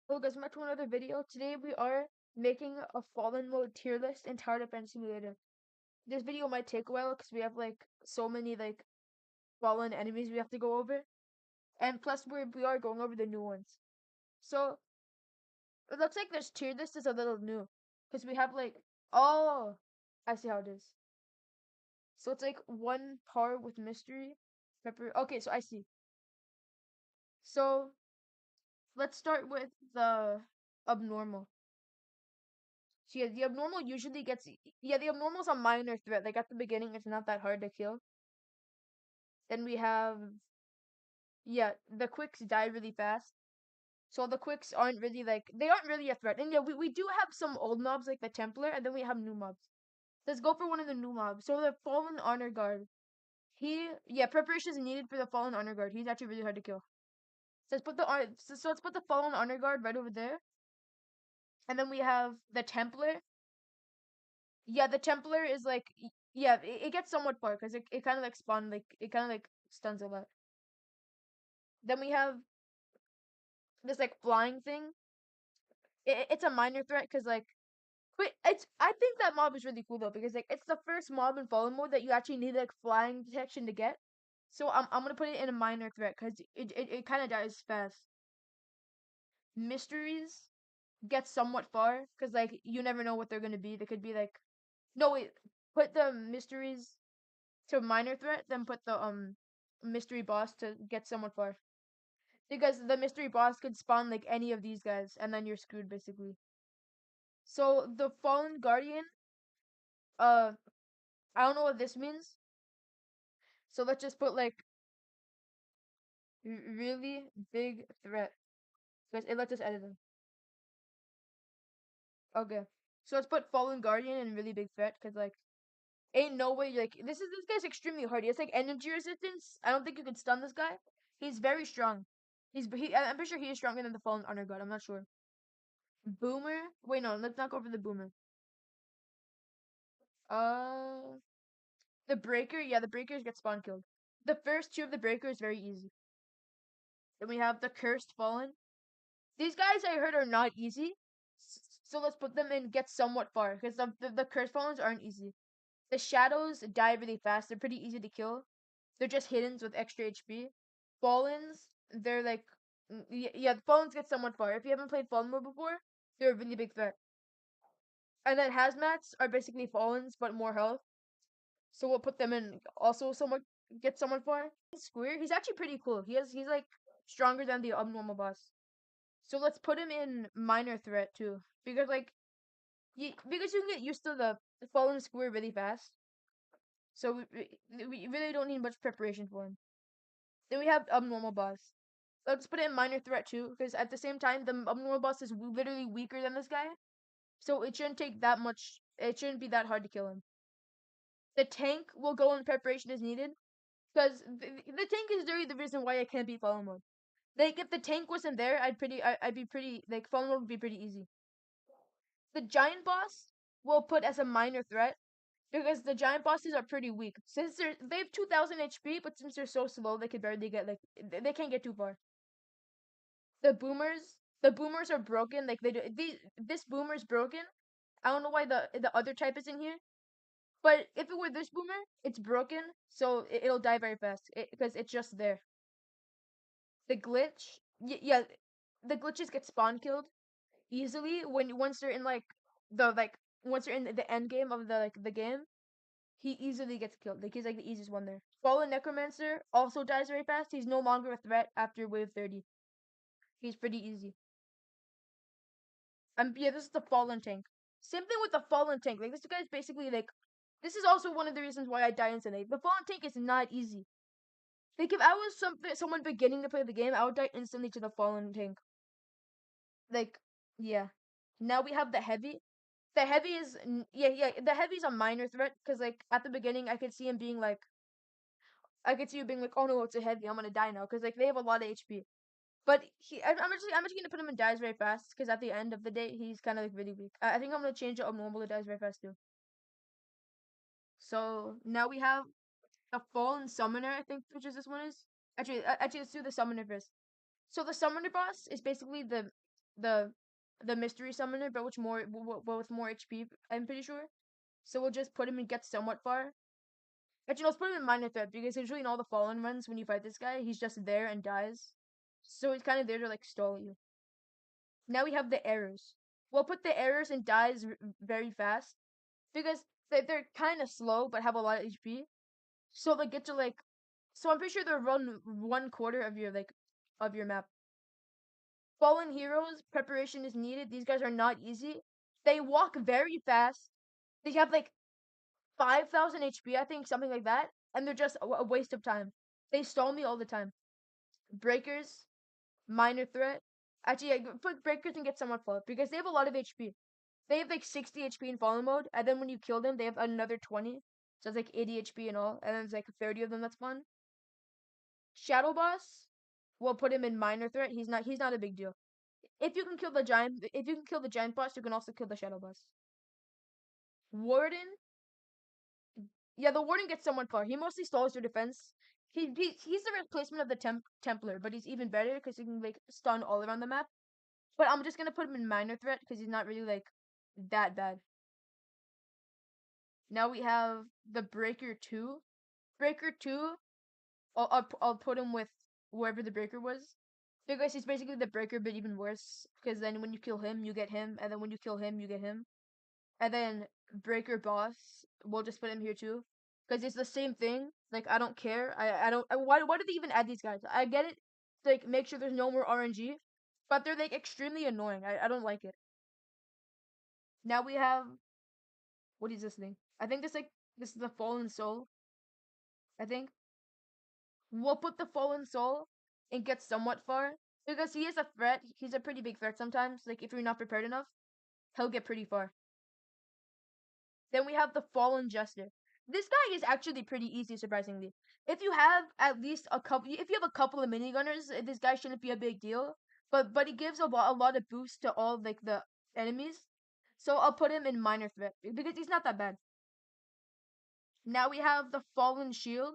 Hello guys, back to another video. Today we are making a fallen mode tier list in Tower Defense Simulator. This video might take a while because we have like so many like fallen enemies we have to go over, and plus we are going over the new ones. So it looks like this tier list is a little new because we have like I see how it is. So it's like one par with mystery, pepper. Okay, so I see. So let's start with the abnormal. So yeah, the abnormal usually gets the abnormal's a minor threat. Like at the beginning, it's not that hard to kill. Then we have the quicks die really fast. So the quicks aren't really like they aren't really a threat. And yeah, we do have some old mobs like the Templar, and then we have new mobs. Let's go for one of the new mobs. So the Fallen Honor Guard. Preparation is needed for the Fallen Honor Guard. He's actually really hard to kill. So let's put the Fallen Honor Guard right over there. And then we have the Templar. Yeah, the Templar is like it gets somewhat far because it kind of like spawn like it kind of like stuns a lot. Then we have this like flying thing. It's a minor threat because like but it's I think that mob is really cool though because like it's the first mob in fallen mode that you actually need like flying detection to get. So I'm gonna put it in a minor threat because it kind of dies fast. Mysteries get somewhat far because like you never know what they're gonna be. They could be like no wait, put the mysteries to minor threat, then put the mystery boss to get somewhat far. Because the mystery boss could spawn like any of these guys, and then you're screwed basically. So the fallen guardian, uh, I don't know what this means. So let's just put like really big threat. Because it lets us edit them. Okay. So let's put fallen guardian and really big threat, because like ain't no way like this guy's extremely hardy. It's like energy resistance. I don't think you can stun this guy. He's very strong. I'm pretty sure he is stronger than the fallen honor god. I'm not sure. Boomer? Wait, no, let's not go for the boomer. Uh, the breaker? Yeah, the breakers get spawn killed. The first two of the breakers very easy. Then we have the cursed fallen. These guys I heard are not easy, so let's put them in get somewhat far because the cursed fallens aren't easy. The shadows die really fast. They're pretty easy to kill. They're just hiddens with extra HP. Fallens, they're like yeah, the fallens get somewhat far. If you haven't played fallen mode before, they're a really big threat. And then hazmats are basically fallens but more health. So we'll put them in also somewhat get someone for Square. He's actually pretty cool. He's like stronger than the abnormal boss. So let's put him in minor threat too. Because like because you can get used to the fallen square really fast. So we really don't need much preparation for him. Then we have abnormal boss. Let's put it in minor threat too, because at the same time the abnormal boss is literally weaker than this guy. So it shouldn't take that much it shouldn't be that hard to kill him. The tank will go in preparation as needed. Because the tank is really the reason why I can't beat fallen mode. Like if the tank wasn't there, I'd be pretty like fallen mode would be pretty easy. The giant boss will put as a minor threat because the giant bosses are pretty weak. Since they have 2,000 HP, but since they're so slow, they can barely get like they can't get too far. The boomers are broken. Like this boomer's broken. I don't know why the other type is in here. But if it were this boomer, it's broken, so it'll die very fast because it's just there. The glitch, yeah, the glitches get spawn killed easily when once they're in like once they're in the end game of the game. He easily gets killed. Like he's like the easiest one there. Fallen Necromancer also dies very fast. He's no longer a threat after wave 30. He's pretty easy. Yeah, this is the Fallen tank. Same thing with the Fallen tank. Like this guy's basically like this is also one of the reasons why I die instantly. The Fallen tank is not easy. Like if I was someone beginning to play the game, I would die instantly to the Fallen tank. Like yeah. Now we have the heavy. The heavy is the heavy's a minor threat because like at the beginning I could see him being like I could see you being like, oh no, it's a heavy, I'm gonna die now because like they have a lot of HP. But I'm actually gonna put him in dies very fast because at the end of the day he's kind of like really weak. I think I'm gonna change it up normal to dies very fast too. So now we have the fallen summoner, I think, which is this one is actually let's do the summoner first. So the summoner boss is basically the the mystery summoner, but with more HP. I'm pretty sure. So we'll just put him and get somewhat far. Actually, let's put him in minor threat because usually in all the fallen runs, when you fight this guy, he's just there and dies. So he's kind of there to like stall you. Now we have the errors. We'll put the errors and dies very fast because they're kind of slow but have a lot of HP. So they get to like, so I'm pretty sure they'll run 1/4 of your of your map. Fallen heroes, preparation is needed. These guys are not easy. They walk very fast. They have like 5,000 HP, I think, something like that, and they're just a waste of time. They stall me all the time. Breakers, minor threat. Actually, yeah, put breakers and get somewhat full because they have a lot of HP. They have like 60 HP in fallen mode, and then when you kill them, they have another 20. So it's like 80 HP in all, and then there's like 30 of them that's fun. Shadow boss, we'll put him in minor threat. He's not a big deal. If you can kill the giant boss, you can also kill the shadow boss. Warden, yeah, the warden gets somewhat far. He mostly stalls your defense. He's the replacement of the Templar, but he's even better because he can like stun all around the map. But I'm just gonna put him in minor threat because he's not really like that bad. Now we have the Breaker 2. Breaker 2, I'll put him with whoever the Breaker was. Because he's basically the Breaker, but even worse. Because then when you kill him, you get him. And then when you kill him, you get him. And then Breaker Boss, we'll just put him here too. Because it's the same thing. Like, I don't care. I don't. Why do they even add these guys? I get it. Like, make sure there's no more RNG. But they're, like, extremely annoying. I don't like it. Now we have. What is this thing? I think this is the Fallen Soul. I think. We'll put the Fallen Soul and get somewhat far. Because he is a threat. He's a pretty big threat sometimes. Like, if you're not prepared enough, he'll get pretty far. Then we have the Fallen Jester. This guy is actually pretty easy, surprisingly. If you have at least if you have a couple of minigunners, this guy shouldn't be a big deal. But he gives a lot of boost to all like the enemies. So I'll put him in minor threat because he's not that bad. Now we have the Fallen Shield.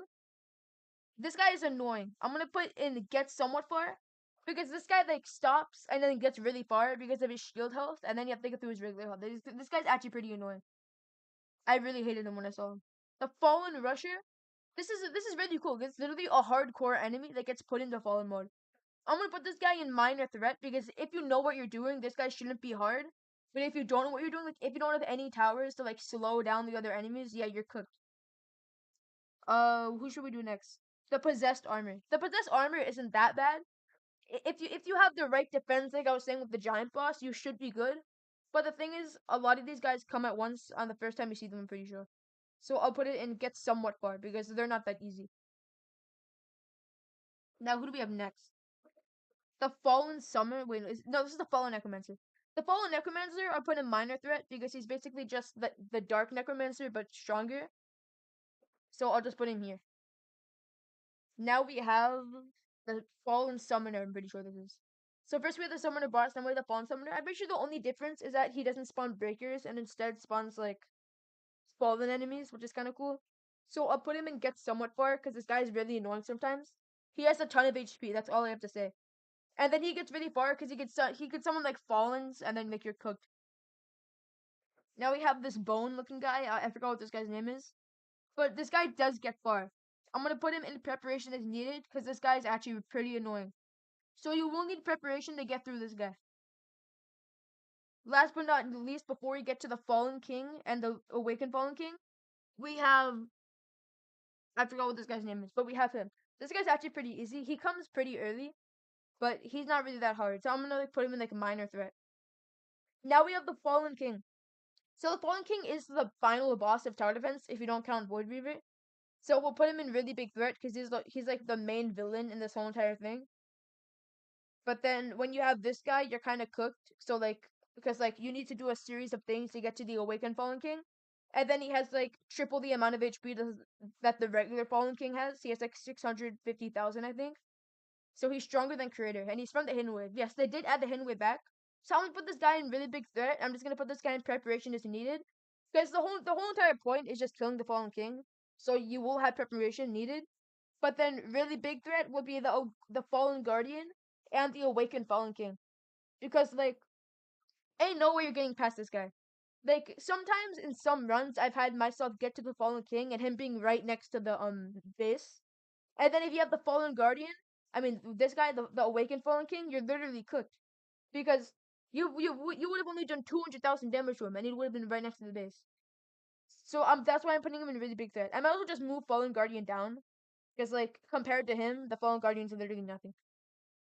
This guy is annoying. I'm gonna put in get somewhat far because this guy like stops and then gets really far because of his shield health, and then you have to get through his regular health. This guy's actually pretty annoying. I really hated him when I saw him. The Fallen Rusher. This is really cool. It's literally a hardcore enemy that gets put into Fallen mode. I'm gonna put this guy in minor threat because if you know what you're doing, this guy shouldn't be hard. But if you don't know what you're doing, like if you don't have any towers to like slow down the other enemies, yeah, you're cooked. Who should we do next? The Possessed Armor. The Possessed Armor isn't that bad. If you have the right defense, like I was saying with the giant boss, you should be good. But the thing is, a lot of these guys come at once on the first time you see them. I'm pretty sure. So I'll put it in get somewhat far because they're not that easy. Now who do we have next? The Fallen Summoner. Wait, no, this is the Fallen Necromancer. The Fallen Necromancer I put in minor threat because he's basically just the Dark Necromancer but stronger. So I'll just put him here. Now we have the Fallen Summoner. I'm pretty sure this is. So first we have the Summoner boss, then we have the Fallen Summoner. I'm pretty sure the only difference is that he doesn't spawn breakers and instead spawns like fallen enemies, which is kind of cool. So I'll put him in get somewhat far because this guy is really annoying sometimes. He has a ton of HP. That's all I have to say. And then he gets really far because he could summon like Fallens and then make your cooked. Now we have this bone looking guy. I forgot what this guy's name is, but this guy does get far. I'm gonna put him in preparation as needed because this guy is actually pretty annoying. So you will need preparation to get through this guy. Last but not least, before we get to the Fallen King and the Awakened Fallen King, we have I forgot what this guy's name is, but we have him. This guy's actually pretty easy. He comes pretty early, but he's not really that hard. So I'm gonna like put him in like a minor threat. Now we have the Fallen King. So the Fallen King is the final boss of tower defense if you don't count Void Reaver. So we'll put him in really big threat because he's like the main villain in this whole entire thing. But then when you have this guy, you're kind of cooked. So like because like you need to do a series of things to get to the Awakened Fallen King, and then he has like triple the amount of HP that the regular Fallen King has. He has like 650,000, I think. So he's stronger than Creator, and he's from the Hidden Wave. Yes, they did add the Hidden Wave back. So I'm gonna put this guy in really big threat. I'm just gonna put this guy in preparation as needed, because the whole entire point is just killing the Fallen King. So you will have preparation needed. But then really big threat would be the Fallen Guardian and the Awakened Fallen King. because like ain't no way you're getting past this guy. Like sometimes in some runs, I've had myself get to the Fallen King and him being right next to the base. And then if you have the Fallen Guardian, I mean this guy, the Awakened Fallen King, you're literally cooked because you would have only done 200,000 damage to him, and he would have been right next to the base. So that's why I'm putting him in really big threat. I might as well just move Fallen Guardian down because like compared to him, the Fallen Guardians are literally nothing.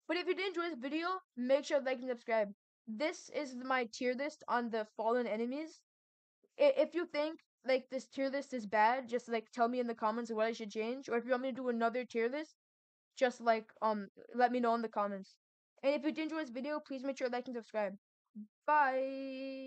But if you did enjoy this video, make sure to like and subscribe. This is my tier list on the fallen enemies. If you think like this tier list is bad, just like tell me in the comments what I should change. Or if you want me to do another tier list, just like let me know in the comments. And if you did enjoy this video, please make sure to like and subscribe. Bye.